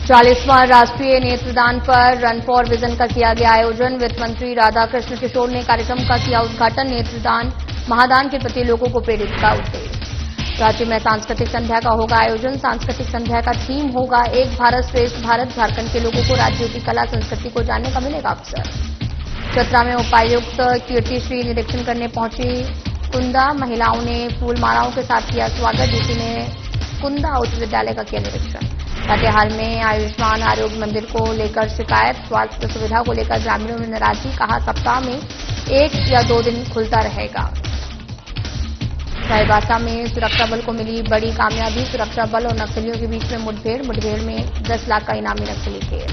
40वां राष्ट्रीय नेत्रदान पर रन फॉर विजन का किया गया आयोजन। वित्त मंत्री राधाकृष्ण किशोर ने कार्यक्रम का किया उद्घाटन। नेत्रदान महादान के प्रति लोगों को प्रेरित का उद्देश्य। राज्य में सांस्कृतिक संध्या का होगा आयोजन। सांस्कृतिक संध्या का थीम होगा एक भारत श्रेष्ठ भारत। झारखंड के लोगों को राज्यों की कला संस्कृति को जानने का मिलेगा अवसर। चतरा में उपायुक्त कीर्तिश्री निरीक्षण करने पहुंची कुंदा। महिलाओं ने फूल मालाओं के साथ किया स्वागत। डीसी ने कुंदा उच्च विद्यालय का किया निरीक्षण। लातेहार में आयुष्मान आरोग्य मंदिर को लेकर शिकायत। स्वास्थ्य सुविधा को लेकर ग्रामीणों में नाराजगी। कहा सप्ताह में 1 या 2 दिन खुलता रहेगा। चाईबासा में सुरक्षा बल को मिली बड़ी कामयाबी। सुरक्षा बल और नक्सलियों के बीच में मुठभेड़ में 10 लाख का इनामी नक्सली ढेर।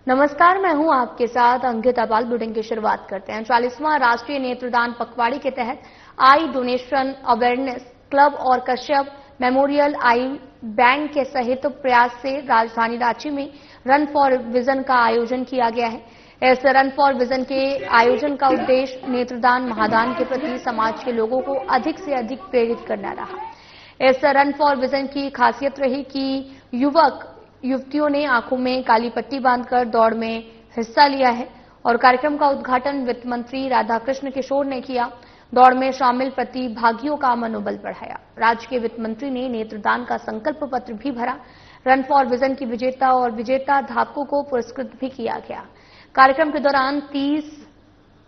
नमस्कार, मैं हूं आपके साथ अंकिता पाल। बुलेटिन की शुरुआत करते हैं। 40वां राष्ट्रीय नेत्रदान पखवाड़े के तहत आई डोनेशन अवेयरनेस क्लब और कश्यप मेमोरियल आई बैंक के सहित प्रयास से राजधानी रांची में रन फॉर विजन का आयोजन किया गया है। इस रन फॉर विजन के आयोजन का उद्देश्य नेत्रदान महादान के प्रति समाज के लोगों को अधिक से अधिक प्रेरित करना रहा। इस रन फॉर विजन की खासियत रही कि युवक युवतियों ने आंखों में काली पट्टी बांधकर दौड़ में हिस्सा लिया है और कार्यक्रम का उद्घाटन वित्त मंत्री राधाकृष्ण किशोर ने किया। दौड़ में शामिल प्रतिभागियों का मनोबल बढ़ाया। राज्य के वित्त मंत्री ने नेत्रदान का संकल्प पत्र भी भरा। रन फॉर विजन की विजेता और विजेता धावकों को पुरस्कृत भी किया गया। कार्यक्रम के दौरान 30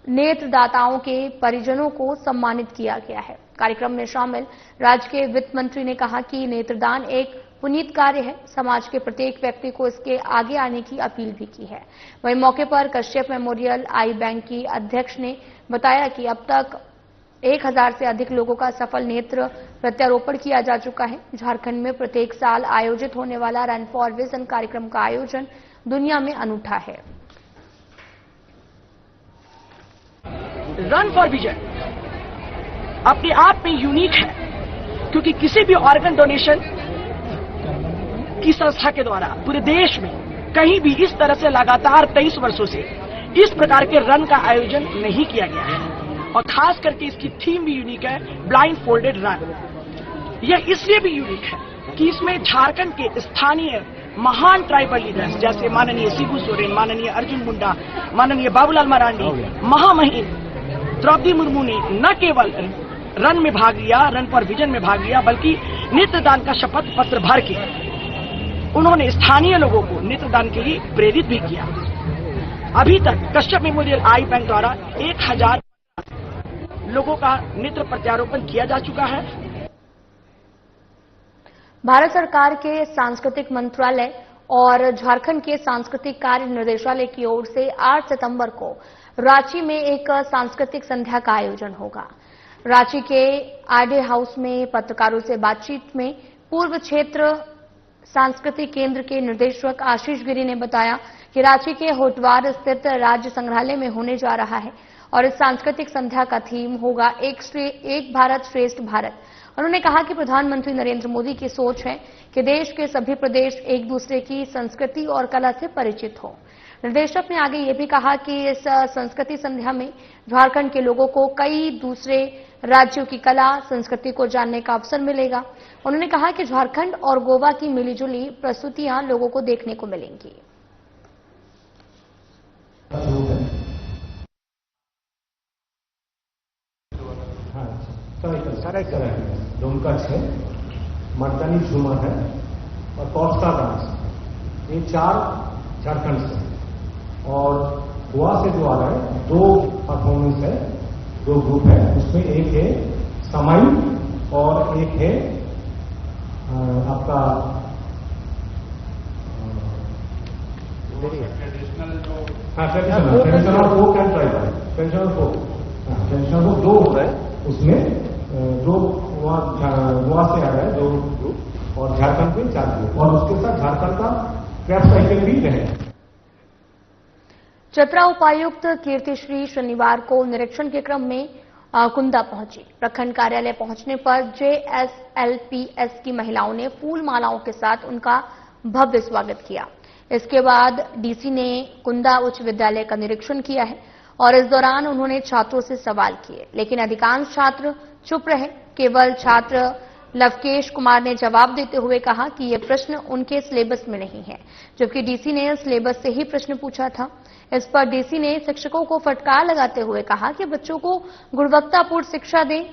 नेत्रदाताओं के परिजनों को सम्मानित किया गया है। कार्यक्रम में शामिल राज्य के वित्त मंत्री ने कहा कि नेत्रदान एक पुनीत कार्य है। समाज के प्रत्येक व्यक्ति को इसके आगे आने की अपील भी की है। वहीं मौके पर कश्यप मेमोरियल आई बैंक की अध्यक्ष ने बताया कि अब तक 1000 से अधिक लोगों का सफल नेत्र प्रत्यारोपण किया जा चुका है। झारखंड में प्रत्येक साल आयोजित होने वाला रन फॉर विजन कार्यक्रम का आयोजन दुनिया में अनूठा है। रन फॉर विजन अपने आप में यूनिक है, क्योंकि किसी भी ऑर्गन डोनेशन की संस्था के द्वारा पूरे देश में कहीं भी इस तरह से लगातार 23 वर्षों से इस प्रकार के रन का आयोजन नहीं किया गया है। और खास करके इसकी थीम भी यूनिक है, ब्लाइंड फोल्डेड रन। यह इसलिए भी यूनिक है कि इसमें झारखंड के स्थानीय महान ट्राइबल लीडर्स जैसे माननीय शिबू सोरेन, माननीय अर्जुन मुंडा, माननीय बाबूलाल मरांडी, महामहिम द्रौपदी मुर्मू ने न केवल रन में भाग लिया, रन फॉर विजन में भाग लिया, बल्कि नेत्रदान का शपथ पत्र भर के उन्होंने स्थानीय लोगों को नेत्रदान के लिए प्रेरित भी किया। अभी तक कश्यप मेमोरियल आई बैंक द्वारा 1000 लोगों का नेत्र प्रत्यारोपण किया जा चुका है। भारत सरकार के सांस्कृतिक मंत्रालय और झारखंड के सांस्कृतिक कार्य निर्देशालय की ओर से 8 सितंबर को रांची में एक सांस्कृतिक संध्या का आयोजन होगा। रांची के आरडे हाउस में पत्रकारों से बातचीत में पूर्व क्षेत्र सांस्कृतिक केंद्र के निदेशक आशीष गिरी ने बताया कि रांची के होटवार स्थित राज्य संग्रहालय में होने जा रहा है और इस सांस्कृतिक संध्या का थीम होगा एक भारत श्रेष्ठ भारत। उन्होंने कहा कि प्रधानमंत्री नरेंद्र मोदी की सोच है कि देश के सभी प्रदेश एक दूसरे की संस्कृति और कला से परिचित हों। निर्देशक ने आगे ये भी कहा कि इस संस्कृति संध्या में झारखंड के लोगों को कई दूसरे राज्यों की कला संस्कृति को जानने का अवसर मिलेगा। उन्होंने कहा कि झारखंड और गोवा की मिलीजुली प्रस्तुतियां लोगों को देखने को मिलेंगी। डोमकच है, मर्दानी झूमर है और कौस्टा डांस। ये 4 झारखंड से और गोवा से जो आ रहा है 2 परफॉर्मेंस है, 2 ग्रुप है। उसमें एक है समाई और एक है आपका traditional folk and tribal. Traditional folk 2 हो रहा है। उसमें 2 गोवा से आ रहा है 2 ग्रुप और झारखंड में 4 ग्रुप और उसके साथ झारखंड का क्राफ्ट साइकिल भी रहेगा। चतरा उपायुक्त कीर्तिश्री शनिवार को निरीक्षण के क्रम में कुंदा पहुंची। प्रखंड कार्यालय पहुंचने पर JSLPS की महिलाओं ने फूल मालाओं के साथ उनका भव्य स्वागत किया। इसके बाद डीसी ने कुंदा उच्च विद्यालय का निरीक्षण किया है और इस दौरान उन्होंने छात्रों से सवाल किए, लेकिन अधिकांश छात्र चुप रहे। केवल छात्र लवकेश कुमार ने जवाब देते हुए कहा कि ये प्रश्न उनके सिलेबस में नहीं है, जबकि डीसी ने सिलेबस से ही प्रश्न पूछा था। इस पर डीसी ने शिक्षकों को फटकार लगाते हुए कहा कि बच्चों को गुणवत्तापूर्ण शिक्षा दें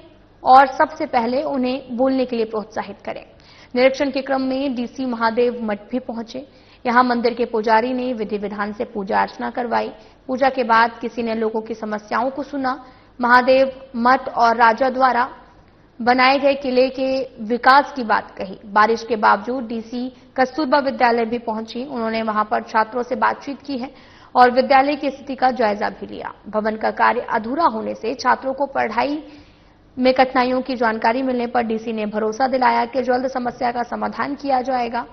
और सबसे पहले उन्हें बोलने के लिए प्रोत्साहित करें। निरीक्षण के क्रम में डीसी महादेव मठ भी पहुंचे। यहां मंदिर के पुजारी ने विधि विधान से पूजा अर्चना करवाई। पूजा के बाद किसी ने लोगों की समस्याओं को सुना। महादेव मठ और राजा द्वारा बनाए गए किले के विकास की बात कही। बारिश के बावजूद डीसी कस्तूरबा विद्यालय भी पहुंची। उन्होंने वहां पर छात्रों से बातचीत की है और विद्यालय की स्थिति का जायजा भी लिया। भवन का कार्य अधूरा होने से छात्रों को पढ़ाई में कठिनाइयों की जानकारी मिलने पर डीसी ने भरोसा दिलाया कि जल्द समस्या का समाधान किया जाएगा।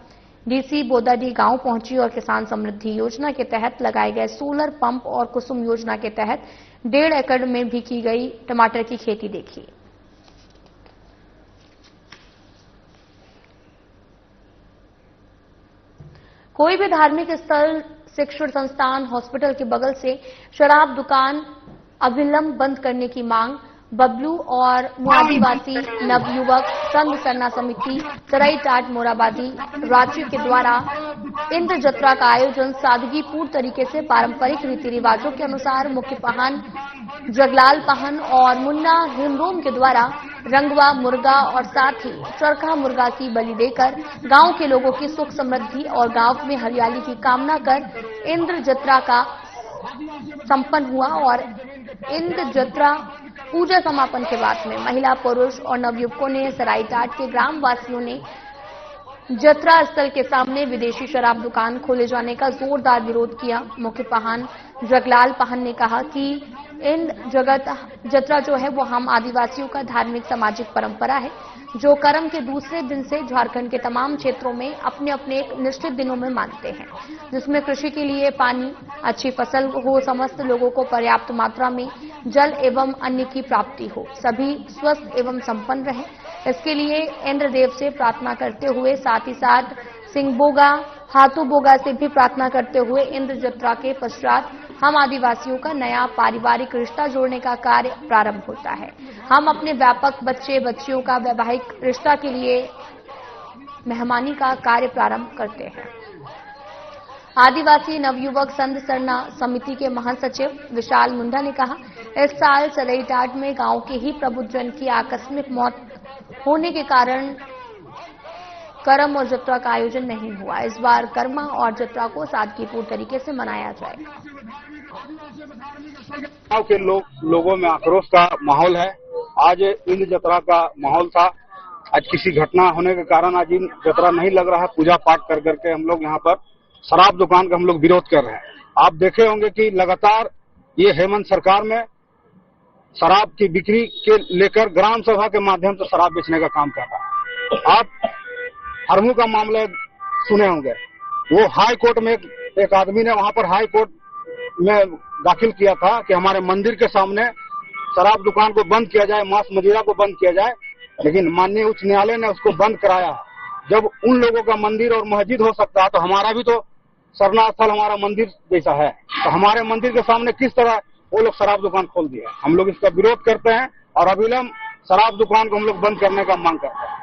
डीसी बोदाडी गांव पहुंची और किसान समृद्धि योजना के तहत लगाए गए सोलर पंप और कुसुम योजना के तहत 1.5 एकड़ में भी की गई टमाटर की खेती देखी। कोई भी धार्मिक स्थल, शिक्षण संस्थान, हॉस्पिटल के बगल से शराब दुकान अविलंब बंद करने की मांग बबलू और आदिवासी नवयुवक संघ सरना समिति सराईटाट मोराबादी राज्य के द्वारा इंद्र जत्रा का आयोजन सादगीपूर्ण तरीके से पारंपरिक रीति रिवाजों के अनुसार मुख्य पाहन जगलाल पाहन और मुन्ना हिमरोम के द्वारा रंगवा मुर्गा और साथ ही चरखा मुर्गा की बलि देकर गांव के लोगों की सुख समृद्धि और गांव में हरियाली की कामना कर इंद्र जत्रा का संपन्न हुआ। और इंद्र जत्रा पूजा समापन के बाद में महिला, पुरुष और नवयुवकों ने सराईटाट के ग्राम वासियों ने जत्रा स्थल के सामने विदेशी शराब दुकान खोले जाने का जोरदार विरोध किया। मुख्य पाहन जगलाल पाहन ने कहा कि इन जत्रा जो है वो हम आदिवासियों का धार्मिक सामाजिक परंपरा है, जो कर्म के दूसरे दिन से झारखंड के तमाम क्षेत्रों में अपने अपने एक निश्चित दिनों में मानते हैं, जिसमें कृषि के लिए पानी, अच्छी फसल हो, समस्त लोगों को पर्याप्त मात्रा में जल एवं अन्न की प्राप्ति हो, सभी स्वस्थ एवं संपन्न रहे। इसके लिए इंद्रदेव से प्रार्थना करते हुए साथ ही साथ सिंहबोगा, हाथूबोगा से भी प्रार्थना करते हुए इंद्र जत्रा के पश्चात हम आदिवासियों का नया पारिवारिक रिश्ता जोड़ने का कार्य प्रारंभ होता है। हम अपने व्यापक बच्चे बच्चियों का वैवाहिक रिश्ता के लिए मेहमानी का कार्य प्रारंभ करते हैं। आदिवासी नवयुवक संघ सरना समिति के महासचिव विशाल मुंडा ने कहा, इस साल सराईटाट में गांव के ही प्रबुद्धजन की आकस्मिक मौत होने के कारण कर्म और जत्रा का आयोजन नहीं हुआ। इस बार कर्मा और जत्रा को सादगीपूर्ण तरीके से मनाया जाएगा। गांव के लोगों में आक्रोश का माहौल है। आज इंद्र जत्रा का माहौल था। आज किसी घटना होने के कारण आज इंद्र जत्रा नहीं लग रहा है। पूजा पाठ कर करके हम लोग यहाँ पर शराब दुकान का हम लोग विरोध कर रहे हैं। आप देखे होंगे कि लगातार ये हेमंत सरकार में शराब की बिक्री के लेकर ग्राम सभा के माध्यम से शराब बेचने का काम कर रहा है। आप हरमू का मामला सुने होंगे। वो हाई कोर्ट में एक आदमी ने वहां पर हाई कोर्ट में दाखिल किया था कि हमारे मंदिर के सामने शराब दुकान को बंद किया जाए, मांस मदिरा को बंद किया जाए, लेकिन माननीय उच्च न्यायालय ने उसको बंद कराया। जब उन लोगों का मंदिर और मस्जिद हो सकता है तो हमारा भी तो सरना स्थल हमारा मंदिर जैसा है, तो हमारे मंदिर के सामने किस तरह वो लोग शराब दुकान खोल दिए। हम लोग इसका विरोध करते हैं और अविलंब शराब दुकान को हम लोग बंद करने का मांग करते हैं।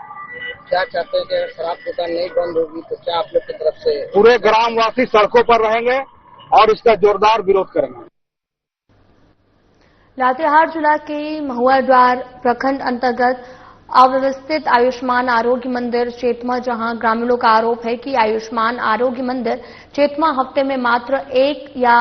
क्या चाहते हैं कि शराब दुकान नहीं बंद होगी तो क्या आप लोग की तरफ से? पूरे ग्रामवासी सड़कों पर रहेंगे और इसका जोरदार विरोध करेंगे। लातेहार जिला के महुआद्वार प्रखंड अंतर्गत अव्यवस्थित आयुष्मान आरोग्य मंदिर चेतमा, जहां ग्रामीणों का आरोप है कि आयुष्मान आरोग्य मंदिर चेतमा हफ्ते में मात्र 1 या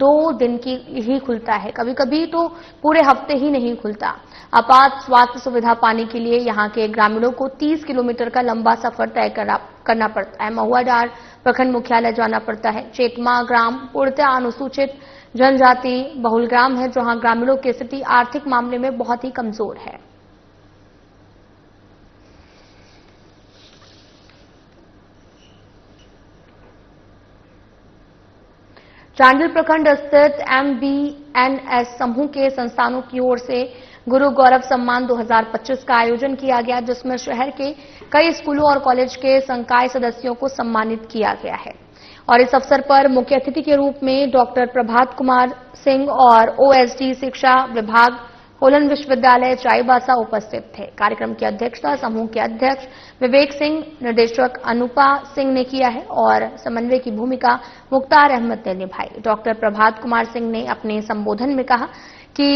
2 दिन की ही खुलता है, कभी कभी तो पूरे हफ्ते ही नहीं खुलता। आपात स्वास्थ्य सुविधा पाने के लिए यहां के ग्रामीणों को 30 किलोमीटर का लंबा सफर तय करना पड़ता है। महुआडार प्रखंड मुख्यालय जाना पड़ता है। चेतमा ग्राम पूर्णतः अनुसूचित जनजाति बहुल ग्राम है, जहां ग्रामीणों की स्थिति आर्थिक मामले में बहुत ही कमजोर है। चांडिल प्रखंड स्थित MBNS समूह के संस्थानों की ओर से गुरु गौरव सम्मान 2025 का आयोजन किया गया, जिसमें शहर के कई स्कूलों और कॉलेज के संकाय सदस्यों को सम्मानित किया गया है। और इस अवसर पर मुख्य अतिथि के रूप में डॉक्टर प्रभात कुमार सिंह और OSD शिक्षा विभाग कोलन विश्वविद्यालय चाईबासा उपस्थित थे। कार्यक्रम की अध्यक्षता समूह के अध्यक्ष विवेक सिंह, निर्देशक अनुपा सिंह ने किया है और समन्वय की भूमिका मुख्तार अहमद ने निभाई। डॉक्टर प्रभात कुमार सिंह ने अपने संबोधन में कहा कि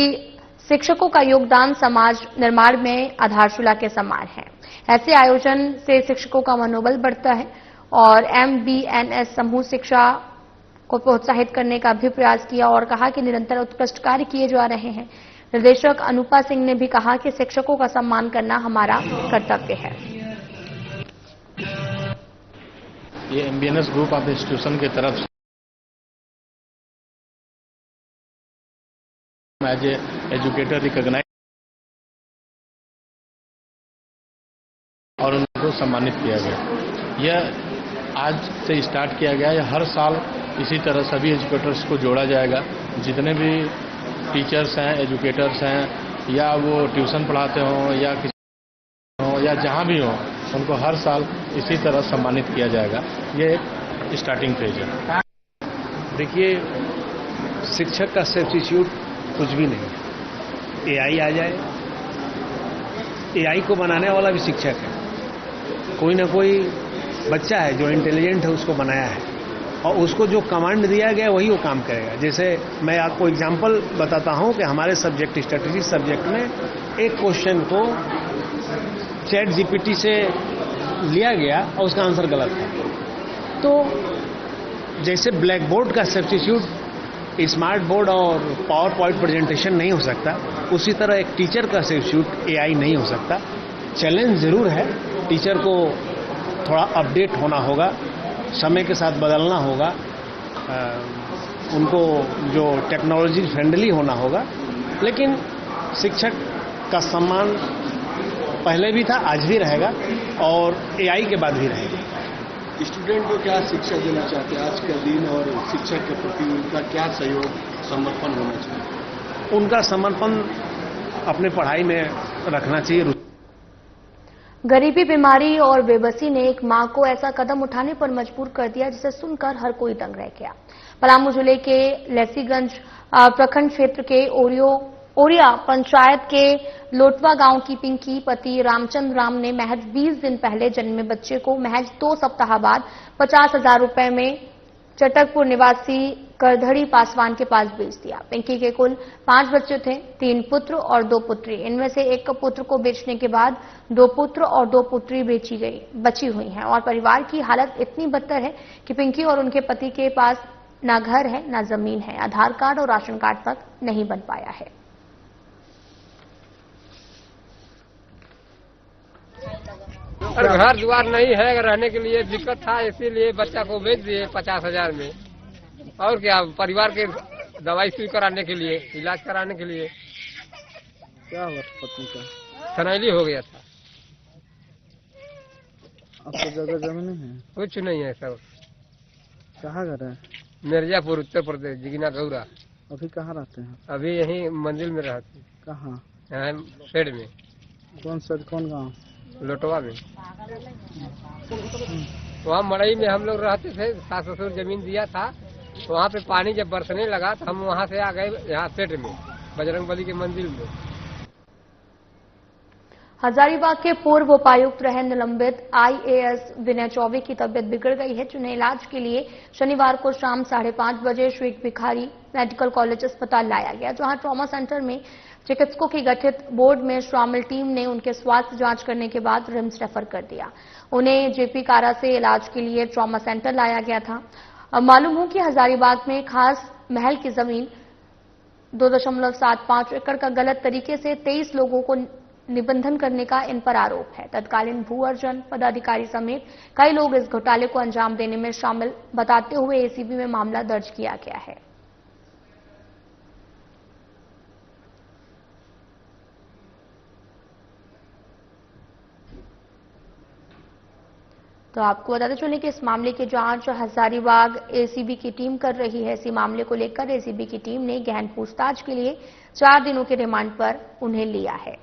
शिक्षकों का योगदान समाज निर्माण में आधारशिला के समान है। ऐसे आयोजन से शिक्षकों का मनोबल बढ़ता है और MBNS समूह शिक्षा को प्रोत्साहित करने का भी प्रयास किया और कहा कि निरंतर उत्कृष्ट कार्य किए जा रहे हैं। निर्देशक अनुपा सिंह ने भी कहा कि शिक्षकों का सम्मान करना हमारा कर्तव्य है। ये MBNS ग्रुप ऑफ इंस्टीट्यूशन की तरफ से एज ए एजुकेटर रिकॉग्नाइज और उनको सम्मानित किया गया। यह आज से स्टार्ट किया गया है। हर साल इसी तरह सभी एजुकेटर्स को जोड़ा जाएगा। जितने भी टीचर्स हैं, एजुकेटर्स हैं, या वो ट्यूशन पढ़ाते हों या किसी हो या जहां भी हो, उनको हर साल इसी तरह सम्मानित किया जाएगा। ये एक स्टार्टिंग फेज है। देखिए, शिक्षक का सब्स्टिट्यूट कुछ भी नहीं। AI आ जाए, AI को बनाने वाला भी शिक्षक है। कोई ना कोई बच्चा है जो इंटेलिजेंट है, उसको बनाया है और उसको जो कमांड दिया गया वही वो काम करेगा। जैसे मैं आपको एग्जांपल बताता हूं कि हमारे सब्जेक्ट स्ट्रेटेजी सब्जेक्ट में एक क्वेश्चन को ChatGPT से लिया गया और उसका आंसर गलत था। तो जैसे ब्लैक बोर्ड का सब्स्टिट्यूट स्मार्ट बोर्ड और पावर पॉइंट प्रेजेंटेशन नहीं हो सकता, उसी तरह एक टीचर का सब्स्टिट्यूट AI नहीं हो सकता। चैलेंज जरूर है, टीचर को थोड़ा अपडेट होना होगा, समय के साथ बदलना होगा, उनको जो टेक्नोलॉजी फ्रेंडली होना होगा। लेकिन शिक्षक का सम्मान पहले भी था, आज भी रहेगा और AI के बाद भी रहेगा। स्टूडेंट को क्या शिक्षा देना चाहते हैं आज के दिन और शिक्षक के प्रति उनका क्या सहयोग समर्पण होना चाहिए? उनका समर्पण अपने पढ़ाई में रखना चाहिए। गरीबी, बीमारी और बेबसी ने एक मां को ऐसा कदम उठाने पर मजबूर कर दिया जिसे सुनकर हर कोई दंग रह गया। पलामू जिले के लैसीगंज प्रखंड क्षेत्र के ओरिया पंचायत के लोटवा गांव की पिंकी पति रामचंद्र राम ने महज 20 दिन पहले जन्मे बच्चे को महज 2 सप्ताह बाद 50,000 रुपए में चटकपुर निवासी करधड़ी पासवान के पास बेच दिया। पिंकी के कुल 5 बच्चे थे, 3 पुत्र और 2 पुत्री। इनमें से एक पुत्र को बेचने के बाद 2 पुत्र और 2 पुत्री बची हुई हैं और परिवार की हालत इतनी बदतर है कि पिंकी और उनके पति के पास ना घर है, ना जमीन है, आधार कार्ड और राशन कार्ड तक नहीं बन पाया है। और घर द्वार नहीं है, रहने के लिए दिक्कत था, इसीलिए बच्चा को बेच दिए 50,000 में। और क्या, परिवार के दवाई सुई कराने के लिए, इलाज कराने के लिए। क्या हुआ पत्नी का? थनैली हो गया था। आपको जगह जमीन है? कुछ नहीं है सर। कहाँ घर है? मिर्जापुर, उत्तर प्रदेश, जिगना गौरा। अभी कहाँ रहते हैं? अभी यहीं मंजिल में रहते हैं। कहाँ? यहाँ शेड में। कौन शेड, कौन गाँव? लोटवा में। वहाँ मड़ई में हम लोग रहते थे, सास ससुर जमीन दिया था, तो वहाँ पे पानी जब बरसने लगा तो हम वहाँ से आ गए यहाँ सेट में, बजरंगबली के मंदिर में। हजारीबाग के पूर्व उपायुक्त रहे निलंबित IAS विनय चौबे की तबियत बिगड़ गई है, जिन्हें इलाज के लिए शनिवार को शाम 5:30 बजे शेख भिखारी मेडिकल कॉलेज अस्पताल लाया गया, जहां ट्रॉमा सेंटर में चिकित्सकों की गठित बोर्ड में शामिल टीम ने उनके स्वास्थ्य जांच करने के बाद रिम्स रेफर कर दिया। उन्हें JP कारा से इलाज के लिए ट्रॉमा सेंटर लाया गया था। अब मालूम हो कि हजारीबाग में खास महल की जमीन 2.75 एकड़ का गलत तरीके से 23 लोगों को निबंधन करने का इन पर आरोप है। तत्कालीन भू अर्जन पदाधिकारी समेत कई लोग इस घोटाले को अंजाम देने में शामिल बताते हुए ACB में मामला दर्ज किया गया है। तो आपको बताते चलें कि इस मामले की जांच हजारीबाग ACB की टीम कर रही है। इसी मामले को लेकर ACB की टीम ने गहन पूछताछ के लिए 4 दिनों के रिमांड पर उन्हें लिया है।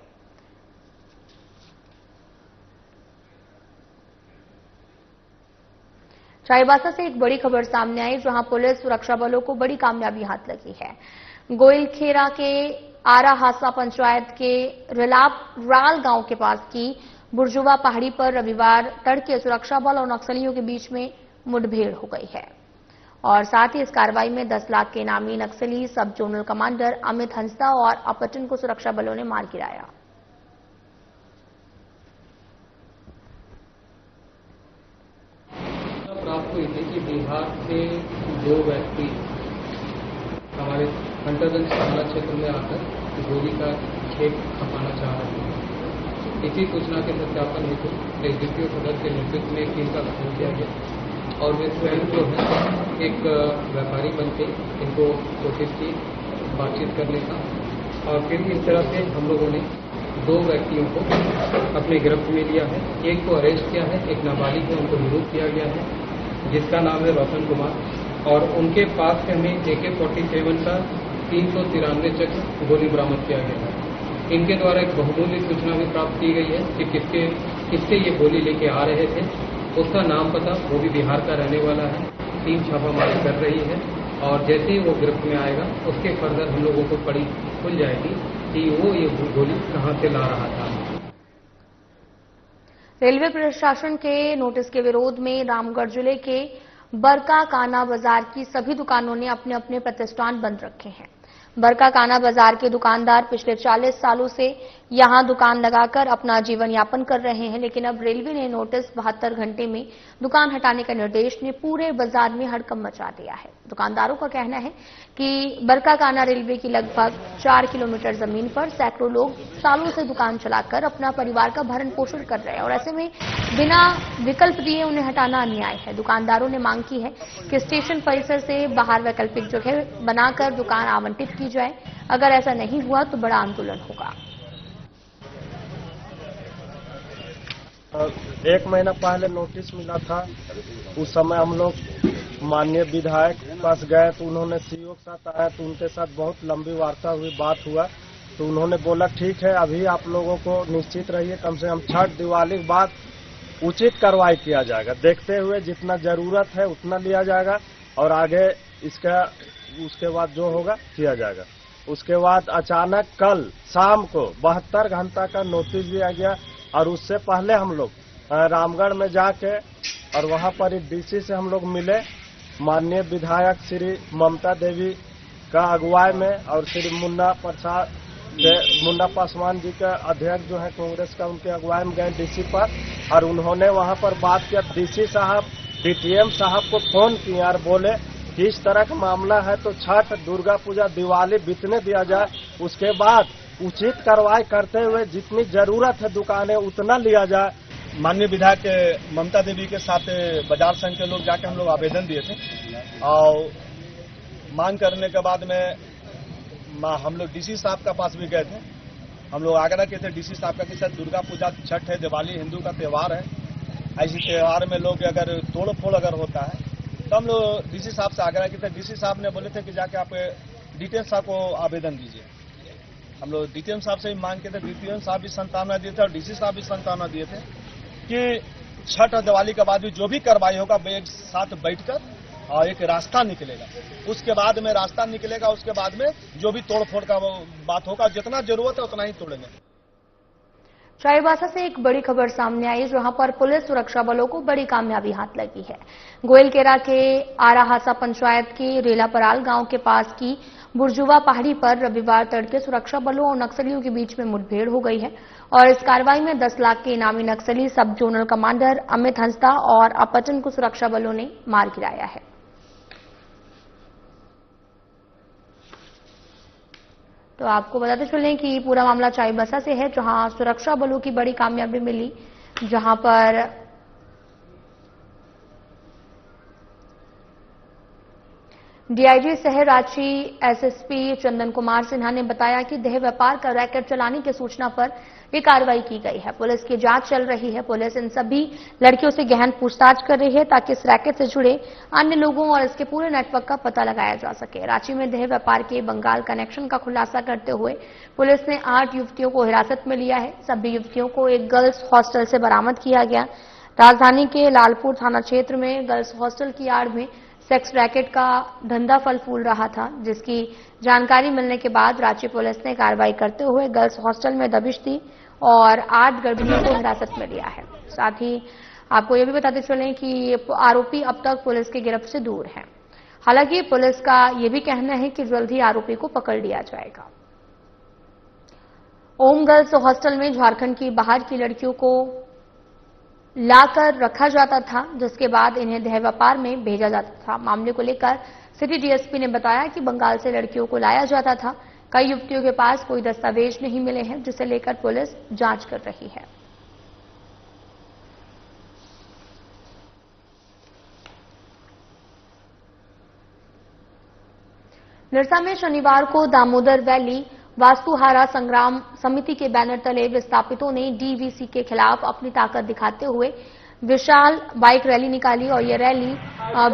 चाईबासा से एक बड़ी खबर सामने आई, जहां पुलिस सुरक्षा बलों को बड़ी कामयाबी हाथ लगी है। गोइलखेरा के आरा हासा पंचायत के राल गांव के पास की बुरजुआ पहाड़ी पर रविवार तड़के सुरक्षा बल और नक्सलियों के बीच में मुठभेड़ हो गई है और साथ ही इस कार्रवाई में 10 लाख के इनामी नक्सली सब जोनल कमांडर अमित हंसदा और अपटन को सुरक्षा बलों ने मार गिराया। प्राप्त हुई थी कि बिहार से 2 व्यक्ति हमारे हंटरगंज थाना क्षेत्र में आकर गोली का खेप खपाना चाह रहे थे। इसी सूचना के सत्यापन हेतु एसडीपीओ सदर के नेतृत्व में एक टीम का गठन किया गया और वे स्वयं जो है एक व्यापारी बनते इनको कोशिश की बातचीत करने का और फिर इस तरह से हम लोगों ने 2 व्यक्तियों को अपने गिरफ्त में लिया है। एक को अरेस्ट किया है, एक नाबालिग है, उनको निरुद्ध किया गया है जिसका नाम है रोशन कुमार और उनके पास से हमें AK-47 का 393 चक्र गोली बरामद किया गया है। इनके द्वारा एक बहुमूल्य सूचना भी प्राप्त की गई है कि किससे ये गोली लेके आ रहे थे, उसका नाम पता, वो भी बिहार का रहने वाला है। टीम छापामारी कर रही है और जैसे ही वो गिरफ्त में आएगा उसके फर्दर हम लोगों को पड़ी खुल जाएगी कि वो ये गोली कहां से ला रहा था। रेलवे प्रशासन के नोटिस के विरोध में रामगढ़ जिले के बरका काना बाजार की सभी दुकानों ने अपने अपने प्रतिष्ठान बंद रखे हैं। बरका काना बाजार के दुकानदार पिछले 40 सालों से यहां दुकान लगाकर अपना जीवन यापन कर रहे हैं, लेकिन अब रेलवे ने नोटिस 72 घंटे में दुकान हटाने का निर्देश ने पूरे बाजार में हड़कंप मचा दिया है। दुकानदारों का कहना है कि बरका काना रेलवे की लगभग 4 किलोमीटर जमीन पर सैकड़ों लोग सालों से दुकान चलाकर अपना परिवार का भरण पोषण कर रहे हैं और ऐसे में बिना विकल्प दिए उन्हें हटाना अन्याय है। दुकानदारों ने मांग की है कि स्टेशन परिसर से बाहर वैकल्पिक जगह बनाकर दुकान आवंटित की जाए। अगर ऐसा नहीं हुआ तो बड़ा आंदोलन होगा। 1 महीना पहले नोटिस मिला था, उस समय हम लोग माननीय विधायक के पास गए तो उन्होंने सीईओ के साथ आया तो उनके साथ बहुत लंबी वार्ता हुई, बात हुआ तो उन्होंने बोला ठीक है अभी आप लोगों को निश्चित रहिए, कम से कम छठ दिवाली के बाद उचित कार्रवाई किया जाएगा, देखते हुए जितना जरूरत है उतना लिया जाएगा और आगे इसका उसके बाद जो होगा किया जाएगा। उसके बाद अचानक कल शाम को 72 घंटा का नोटिस दिया गया और उससे पहले हम लोग रामगढ़ में जाके और वहां पर डीसी से हम लोग मिले, माननीय विधायक श्री ममता देवी का अगुवाई में और श्री मुन्ना पासवान जी का अध्यक्ष जो है कांग्रेस का, उनके अगुवाई में गए डीसी पर और उन्होंने वहां पर बात किया। डीसी साहब डीटीएम साहब को फोन किया और बोले कि इस तरह का मामला है तो छठ, दुर्गा पूजा, दिवाली बीतने दिया जाए, उसके बाद उचित कार्रवाई करते हुए जितनी जरूरत है दुकानें उतना लिया जाए। माननीय विधायक ममता देवी के साथ बाजार संघ के लोग जाके हम लोग आवेदन दिए थे और मांग करने के बाद में हम लोग डीसी साहब का पास भी गए थे। हम लोग आग्रह किए थे डीसी साहब का कि सर दुर्गा पूजा, छठ है, दिवाली हिंदू का त्यौहार है, ऐसे त्यौहार में लोग अगर तोड़ फोड़ अगर होता है तो हम लोग डीसी साहब से आग्रह किए थे। डीसी साहब ने बोले थे कि जाके आप डीटीएम साहब को आवेदन दीजिए। हम लोग डीटीएम साहब से ही मांग किए थे, डीटीएम साहब भी संतावना दिए थे और डीसी साहब भी संतावना दिए थे कि छठ और दिवाली के बाद भी जो भी कार्रवाई होगा एक साथ बैठकर और एक रास्ता निकलेगा, उसके बाद में रास्ता निकलेगा, उसके बाद में जो भी तोड़ फोड़ का बात होगा, जितना जरूरत है उतना ही तोड़ेंगे। चाईबासा से एक बड़ी खबर सामने आई, जहां पर पुलिस सुरक्षा बलों को बड़ी कामयाबी हाथ लगी है। गोइलकेरा के आरा हासा पंचायत के रेलापराल गांव के पास की बुरजुआ पहाड़ी पर रविवार तड़के सुरक्षा बलों और नक्सलियों के बीच में मुठभेड़ हो गई है और इस कार्रवाई में 10 लाख के इनामी नक्सली सब जोनल कमांडर अमित हंसदा और अपटन को सुरक्षा बलों ने मार गिराया है। तो आपको बताते चलें कि पूरा मामला चाईबासा से है, जहां सुरक्षा बलों की बड़ी कामयाबी मिली, जहां पर डीआईजी शहर रांची एसएसपी चंदन कुमार सिन्हा ने बताया कि देह व्यापार का रैकेट चलाने की सूचना पर यह कार्रवाई की गई है। पुलिस की जांच चल रही है। पुलिस इन सभी लड़कियों से गहन पूछताछ कर रही है ताकि इस रैकेट से जुड़े अन्य लोगों और इसके पूरे नेटवर्क का पता लगाया जा सके। रांची में देह व्यापार के बंगाल कनेक्शन का खुलासा करते हुए पुलिस ने 8 युवतियों को हिरासत में लिया है। सभी युवतियों को एक गर्ल्स हॉस्टल से बरामद किया गया राजधानी के लालपुर थाना क्षेत्र में गर्ल्स हॉस्टल की आड़ में सेक्स रैकेट का धंधा फल फूल रहा था, जिसकी जानकारी मिलने के बाद रांची पुलिस ने कार्रवाई करते हुए गर्ल्स हॉस्टल में दबिश दी और 8 गर्भिणियों को हिरासत में लिया है। साथ ही आपको यह भी बताते चलें कि आरोपी अब तक पुलिस की गिरफ्त से दूर है। हालांकि पुलिस का यह भी कहना है कि जल्द ही आरोपी को पकड़ लिया जाएगा। ओम गर्ल्स हॉस्टल में झारखंड की बाहर की लड़कियों को लाकर रखा जाता था, जिसके बाद इन्हें देह व्यापार में भेजा जाता था। मामले को लेकर सिटी डीएसपी ने बताया कि बंगाल से लड़कियों को लाया जाता था। कई युवतियों के पास कोई दस्तावेज नहीं मिले हैं, जिसे लेकर पुलिस जांच कर रही है। निरसा में शनिवार को दामोदर वैली वास्तुहारा संग्राम समिति के बैनर तले विस्थापितों ने डीवीसी के खिलाफ अपनी ताकत दिखाते हुए विशाल बाइक रैली निकाली और यह रैली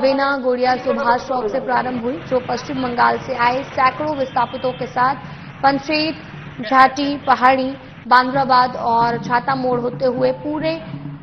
बेना गोड़िया सुभाष चौक से प्रारंभ हुई, जो पश्चिम बंगाल से आए सैकड़ों विस्थापितों के साथ पंचेत, झाटी, पहाड़ी, बांद्राबाद और छाता मोड़ होते हुए पूरे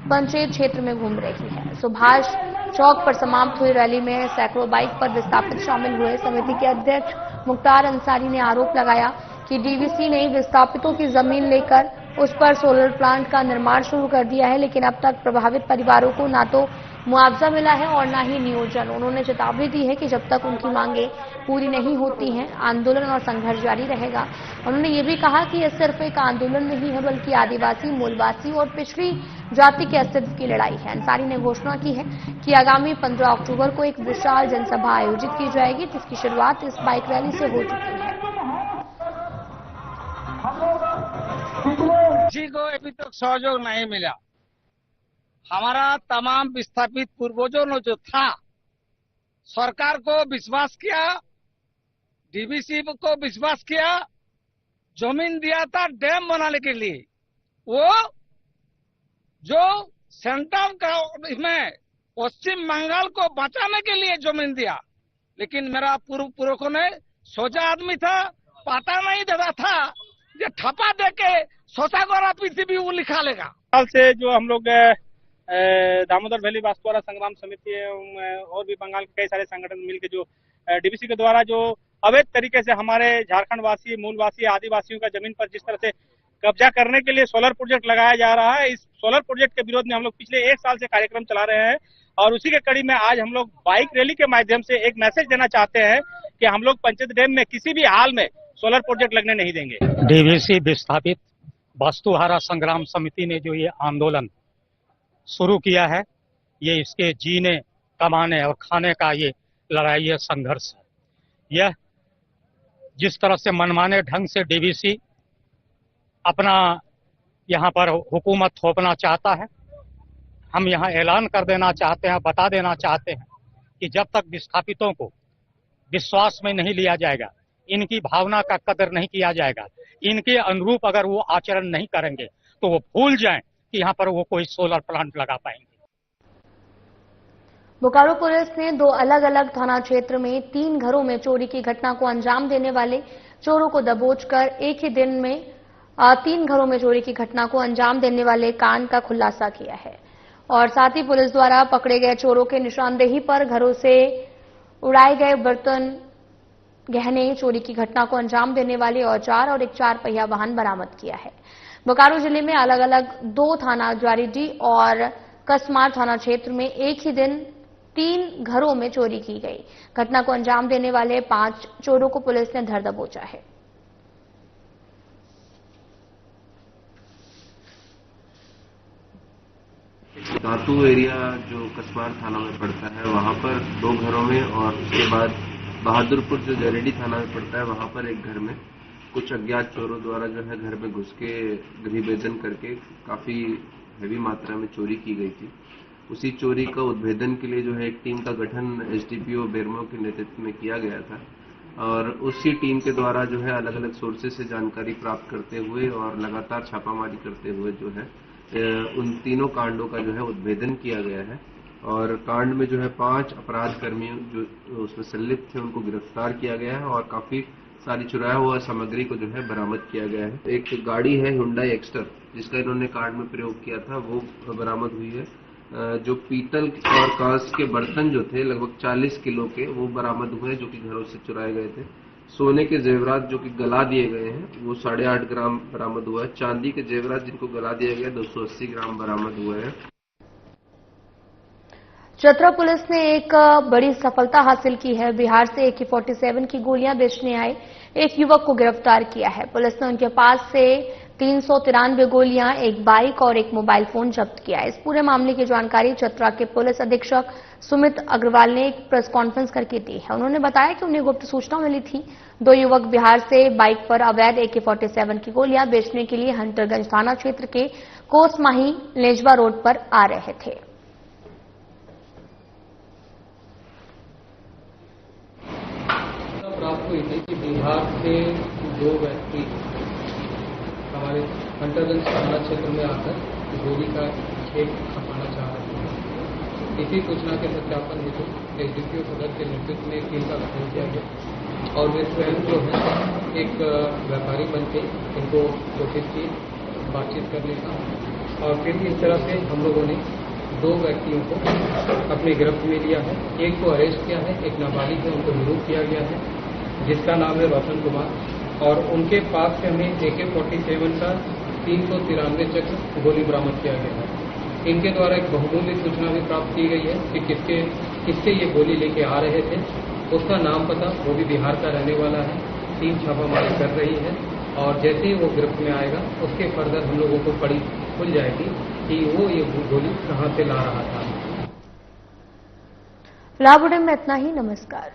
पंचेत क्षेत्र में घूम रही है। सुभाष चौक पर समाप्त हुई रैली में सैकड़ों बाइक पर विस्थापित शामिल हुए। समिति के अध्यक्ष मुख्तार अंसारी ने आरोप लगाया कि डीवीसी ने विस्थापितों की जमीन लेकर उस पर सोलर प्लांट का निर्माण शुरू कर दिया है, लेकिन अब तक प्रभावित परिवारों को न तो मुआवजा मिला है और न ही नियोजन। उन्होंने चेतावनी दी है कि जब तक उनकी मांगे पूरी नहीं होती हैं, आंदोलन और संघर्ष जारी रहेगा। उन्होंने ये भी कहा कि यह सिर्फ एक आंदोलन नहीं है, बल्कि आदिवासी, मूलवासी और पिछड़ी जाति के अस्तित्व की लड़ाई है। अंसारी ने घोषणा की है कि आगामी 15 अक्टूबर को एक विशाल जनसभा आयोजित की जाएगी, जिसकी शुरुआत इस बाइक रैली से हो चुकी है। किसी को अभी तक सहयोग नहीं मिला। हमारा तमाम विस्थापित पूर्वजों ने जो था, सरकार को विश्वास किया, डीवीसी को विश्वास किया, जमीन दिया था डैम बनाने के लिए। वो जो सेंट्रल का में पश्चिम बंगाल को बचाने के लिए जमीन दिया, लेकिन मेरा पूर्व पुरखों ने सोचा आदमी था, पता नहीं देता था ये ठप्पा दे के सोसागोरा पीसीबी वो लिखा लेगा। साल से जो हम लोग दामोदर वैली वास्तुहारा संग्राम समिति और भी बंगाल के कई सारे संगठन मिलकर जो डीवीसी के द्वारा जो अवैध तरीके से हमारे झारखंड वासी, मूलवासी, आदिवासियों का जमीन पर जिस तरह से कब्जा करने के लिए सोलर प्रोजेक्ट लगाया जा रहा है, इस सोलर प्रोजेक्ट के विरोध में हम लोग पिछले 1 साल से कार्यक्रम चला रहे हैं और उसी के कड़ी में आज हम लोग बाइक रैली के माध्यम से एक मैसेज देना चाहते हैं कि हम लोग पंचेत डैम में किसी भी हाल में सोलर प्रोजेक्ट लगने नहीं देंगे। डीवीसी विस्थापित वास्तुहारा संग्राम समिति ने जो ये आंदोलन शुरू किया है, ये इसके जीने, कमाने और खाने का ये लड़ाई है, संघर्ष है। यह जिस तरह से मनमाने ढंग से डीवीसी अपना यहाँ पर हुकूमत थोपना चाहता है, हम यहाँ ऐलान कर देना चाहते हैं, बता देना चाहते हैं कि जब तक विस्थापितों को विश्वास में नहीं लिया जाएगा, इनकी भावना का कदर नहीं किया जाएगा, इनके अनुरूप अगर वो आचरण नहीं करेंगे तो वो भूल जाएं कि यहाँ पर वो कोई सोलर प्लांट लगा पाएंगे। बोकारो पुलिस ने 2 अलग अलग थाना क्षेत्र में 3 घरों में चोरी की घटना को अंजाम देने वाले चोरों को दबोचकर एक ही दिन में 3 घरों में चोरी की घटना को अंजाम देने वाले कांड का खुलासा किया है और साथ ही पुलिस द्वारा पकड़े गए चोरों के निशानदेही पर घरों से उड़ाए गए बर्तन, गहने, चोरी की घटना को अंजाम देने वाले औजार और एक 4 पहिया वाहन बरामद किया है। बोकारो जिले में अलग अलग 2 थाना ज्वारीडीह और कसमार थाना क्षेत्र में एक ही दिन 3 घरों में चोरी की गई। घटना को अंजाम देने वाले 5 चोरों को पुलिस ने धर दबोचा है। दातू एरिया जो कसमार थाना में पड़ता है, वहां पर 2 घरों में और उसके बाद बहादुरपुर जो ज्वारीडीह थाना में पड़ता है, वहां पर एक घर में कुछ अज्ञात चोरों द्वारा जो है घर में घुस के गृहभेदन करके काफी हेवी मात्रा में चोरी की गई थी। उसी चोरी का उद्भेदन के लिए जो है एक टीम का गठन एसडीपीओ बेरमो के नेतृत्व में किया गया था और उसी टीम के द्वारा जो है अलग अलग सोर्सेज से जानकारी प्राप्त करते हुए और लगातार छापामारी करते हुए जो है उन तीनों कांडों का जो है उद्भेदन किया गया है और कांड में जो है 5 अपराध कर्मियों जो उसमें संलिप्त थे उनको गिरफ्तार किया गया है और काफी सारी चुराया हुआ सामग्री को जो है बरामद किया गया है। एक गाड़ी है हुंडई एक्स्टर जिसका इन्होंने कांड में प्रयोग किया था, वो बरामद हुई है। जो पीतल और कांच के बर्तन जो थे लगभग 40 किलो के वो बरामद हुए, जो कि घरों से चुराए गए थे। सोने के जेवरात जो कि गला दिए गए हैं वो 8.5 ग्राम बरामद हुआ है। चांदी के जेवरात जिनको गला दिया गया 280 ग्राम बरामद हुए हैं। चतरा पुलिस ने एक बड़ी सफलता हासिल की है। बिहार से AK-47 की गोलियां बेचने आए एक युवक को गिरफ्तार किया है। पुलिस ने उनके पास से 393 गोलियां, एक बाइक और एक मोबाइल फोन जब्त किया है। इस पूरे मामले की जानकारी चतरा के पुलिस अधीक्षक सुमित अग्रवाल ने एक प्रेस कॉन्फ्रेंस करके दी है। उन्होंने बताया कि उन्हें गुप्त सूचना मिली थी। 2 युवक बिहार से बाइक पर अवैध AK-47 की गोलियां बेचने के लिए हंटरगंज थाना क्षेत्र के कोसमाही लेजवा रोड पर आ रहे थे। प्राप्त हुई थी कि बिहार से 2 व्यक्ति हमारे हंटरगंज थाना क्षेत्र में आकर गोली का खेप खपाना चाह रहे थे। इसी सूचना के सत्यापन हेतु SDPO सदर के नेतृत्व में एक टीम का गठन किया गया और वे स्वयं जो है एक व्यापारी बनके इनको कोशिश की बातचीत करने का, और फिर इस तरह से हम लोगों ने 2 व्यक्तियों को अपने गिरफ्त में लिया है। एक को अरेस्ट किया है, एक नाबालिग है, उनको निरूप किया गया है जिसका नाम है रोशन कुमार, और उनके पास से हमें AK-47 का 393 चक्र गोली बरामद किया गया है। इनके द्वारा एक बहुमूल्य सूचना भी प्राप्त की गई है कि किससे ये गोली लेके आ रहे थे। उसका नाम पता, वो भी बिहार का रहने वाला है। टीम छापामारी कर रही है और जैसे ही वो गिरफ्त में आएगा उसके फर्दर हम लोगों को पड़ी खुल जाएगी कि वो ये गोली कहाँ से ला रहा था। फिलहाल बुलेटिन में इतना ही। नमस्कार।